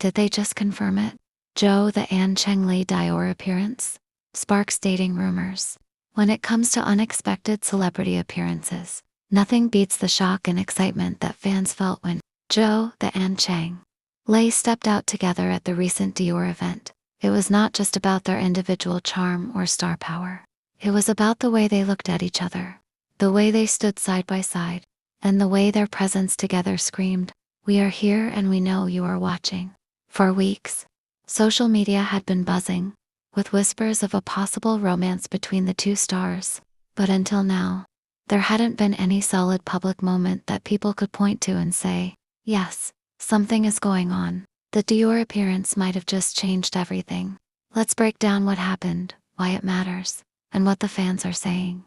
Did they just confirm it? Zhou, the Cheng Lei Dior appearance, sparks dating rumors. When it comes to unexpected celebrity appearances, nothing beats the shock and excitement that fans felt when Zhou, the Cheng Lei stepped out together at the recent Dior event. It was not just about their individual charm or star power. It was about the way they looked at each other, the way they stood side by side, and the way their presence together screamed, "We are here and we know you are watching." For weeks, social media had been buzzing with whispers of a possible romance between the two stars, but until now, there hadn't been any solid public moment that people could point to and say, "Yes, something is going on." The Dior appearance might have just changed everything. Let's break down what happened, why it matters, and what the fans are saying.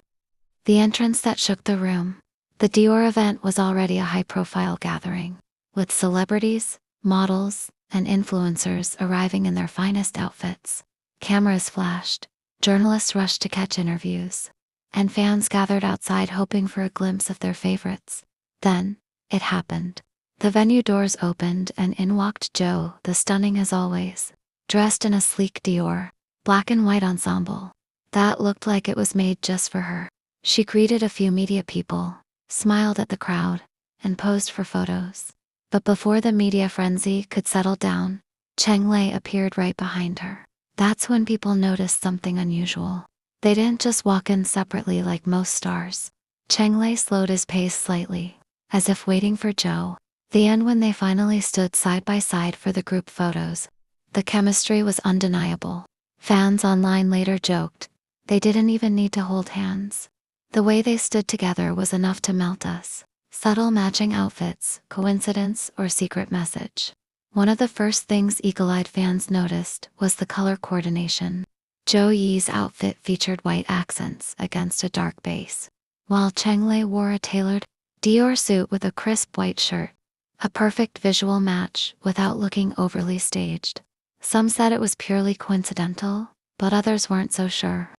The entrance that shook the room. The Dior event was already a high-profile gathering, with celebrities, models, and influencers arriving in their finest outfits. Cameras flashed, journalists rushed to catch interviews, and fans gathered outside hoping for a glimpse of their favorites. Then, it happened. The venue doors opened and in walked Zhou, the stunning as always, dressed in a sleek Dior, black and white ensemble that looked like it was made just for her. She greeted a few media people, smiled at the crowd, and posed for photos. But before the media frenzy could settle down, Cheng Lei appeared right behind her. That's when people noticed something unusual. They didn't just walk in separately like most stars. Cheng Lei slowed his pace slightly, as if waiting for Zhou. The end when they finally stood side by side for the group photos. The chemistry was undeniable. Fans online later joked, they didn't even need to hold hands. The way they stood together was enough to melt us. Subtle matching outfits, coincidence, or secret message. One of the first things eagle-eyed fans noticed was the color coordination. Zhou Yi's outfit featured white accents against a dark base, while Cheng Lei wore a tailored Dior suit with a crisp white shirt. A perfect visual match without looking overly staged. Some said it was purely coincidental, but others weren't so sure.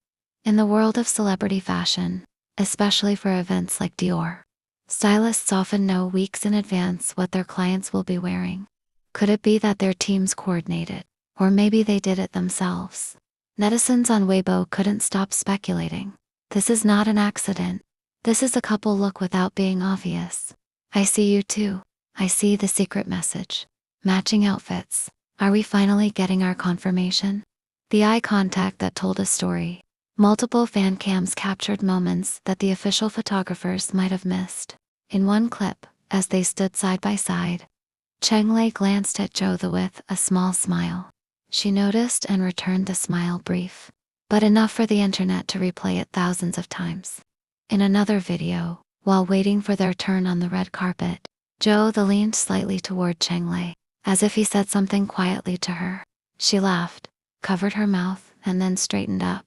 In the world of celebrity fashion, especially for events like Dior, stylists often know weeks in advance what their clients will be wearing. Could it be that their teams coordinated, or maybe they did it themselves? Netizens on Weibo couldn't stop speculating. This is not an accident. This is a couple look without being obvious. I see you too. I see the secret message. Matching outfits. Are we finally getting our confirmation? The eye contact that told a story. Multiple fan cams captured moments that the official photographers might have missed. In one clip, as they stood side by side, Cheng Lei glanced at Zhou with a small smile. She noticed and returned the smile brief, but enough for the internet to replay it thousands of times. In another video, while waiting for their turn on the red carpet, Zhou leaned slightly toward Cheng Lei, as if he said something quietly to her. She laughed, covered her mouth, and then straightened up.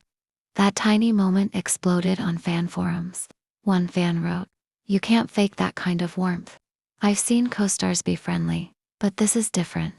That tiny moment exploded on fan forums. One fan wrote, "You can't fake that kind of warmth. I've seen co-stars be friendly, but this is different."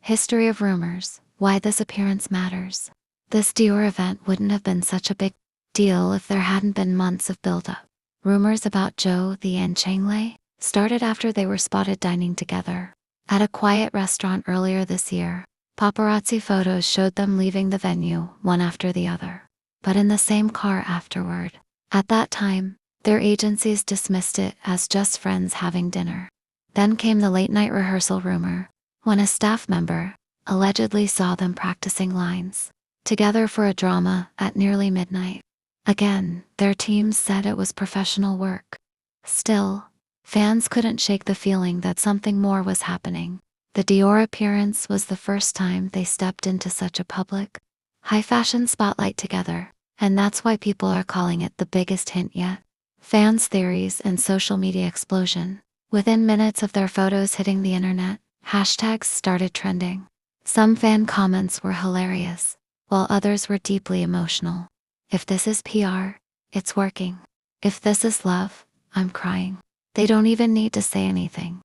History of rumors, why this appearance matters. This Dior event wouldn't have been such a big deal if there hadn't been months of buildup. Rumors about Zhou and Cheng Lei started after they were spotted dining together at a quiet restaurant earlier this year. Paparazzi photos showed them leaving the venue, one after the other, but in the same car afterward. At that time, their agencies dismissed it as just friends having dinner. Then came the late-night rehearsal rumor, when a staff member allegedly saw them practicing lines together for a drama at nearly midnight. Again, their teams said it was professional work. Still, fans couldn't shake the feeling that something more was happening. The Dior appearance was the first time they stepped into such a public, high-fashion spotlight together, and that's why people are calling it the biggest hint yet. Fans' theories and social media explosion. Within minutes of their photos hitting the internet, hashtags started trending. Some fan comments were hilarious, while others were deeply emotional. If this is PR, it's working. If this is love, I'm crying. They don't even need to say anything.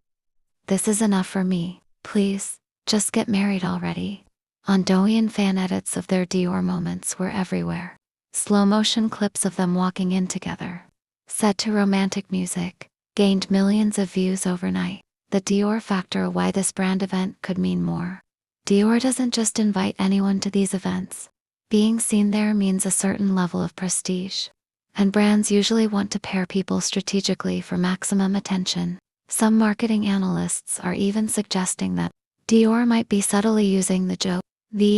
This is enough for me. Please, just get married already. On Douyin, fan edits of their Dior moments were everywhere. Slow-motion clips of them walking in together, set to romantic music, gained millions of views overnight. The Dior factor, why this brand event could mean more. Dior doesn't just invite anyone to these events. Being seen there means a certain level of prestige. And brands usually want to pair people strategically for maximum attention. Some marketing analysts are even suggesting that Dior might be subtly using the Zhou,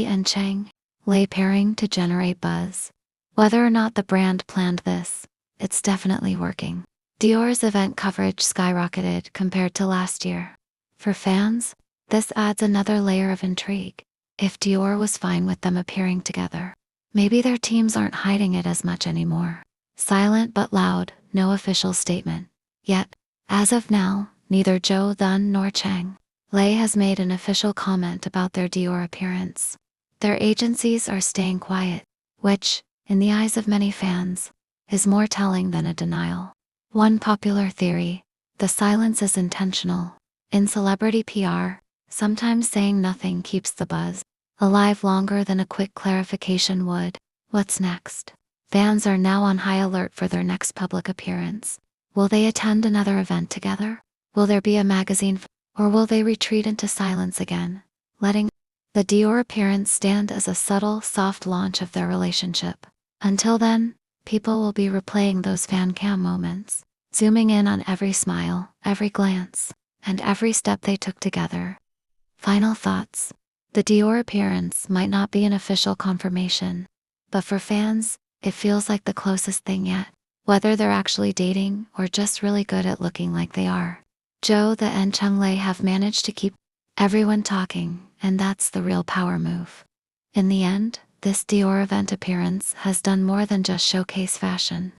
and Cheng Lei pairing to generate buzz. Whether or not the brand planned this, it's definitely working. Dior's event coverage skyrocketed compared to last year. For fans, this adds another layer of intrigue. If Dior was fine with them appearing together, maybe their teams aren't hiding it as much anymore. Silent but loud, no official statement. Yet, as of now, neither Zhou nor Cheng Lei has made an official comment about their Dior appearance. Their agencies are staying quiet, which, in the eyes of many fans, is more telling than a denial. One popular theory: the silence is intentional. In celebrity PR, sometimes saying nothing keeps the buzz alive longer than a quick clarification would. What's next? Fans are now on high alert for their next public appearance. Will they attend another event together? Will there be a magazine, or will they retreat into silence again, letting the Dior appearance stand as a subtle, soft launch of their relationship? Until then, people will be replaying those fan cam moments, zooming in on every smile, every glance, and every step they took together. Final thoughts. The Dior appearance might not be an official confirmation, but for fans, it feels like the closest thing yet. Whether they're actually dating or just really good at looking like they are, Zhou and Cheng Lei have managed to keep everyone talking, and that's the real power move. In the end, this Dior event appearance has done more than just showcase fashion.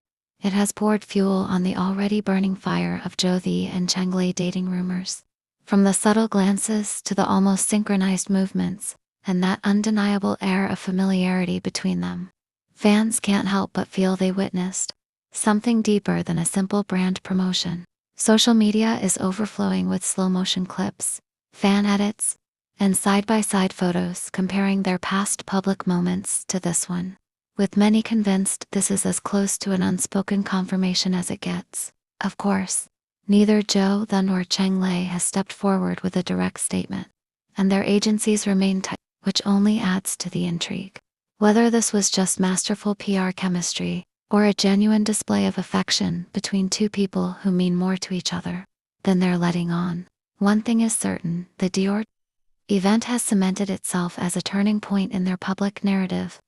It has poured fuel on the already burning fire of Zhou and Cheng Lei dating rumors. From the subtle glances to the almost synchronized movements, and that undeniable air of familiarity between them, fans can't help but feel they witnessed something deeper than a simple brand promotion. Social media is overflowing with slow-motion clips, fan edits, and side-by-side photos comparing their past public moments to this one, with many convinced this is as close to an unspoken confirmation as it gets. Of course, neither Zhou nor Cheng Lei has stepped forward with a direct statement, and their agencies remain tight, which only adds to the intrigue. Whether this was just masterful PR chemistry, or a genuine display of affection between two people who mean more to each other than they're letting on, one thing is certain: the Dior event has cemented itself as a turning point in their public narrative.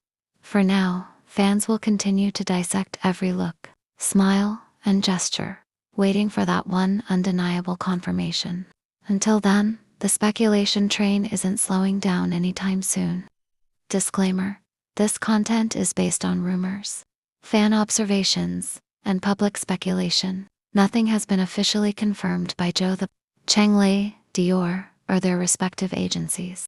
For now, fans will continue to dissect every look, smile, and gesture, waiting for that one undeniable confirmation. Until then, the speculation train isn't slowing down anytime soon. Disclaimer: this content is based on rumors, fan observations, and public speculation. Nothing has been officially confirmed by Zhou, Cheng Lei Dior, or their respective agencies.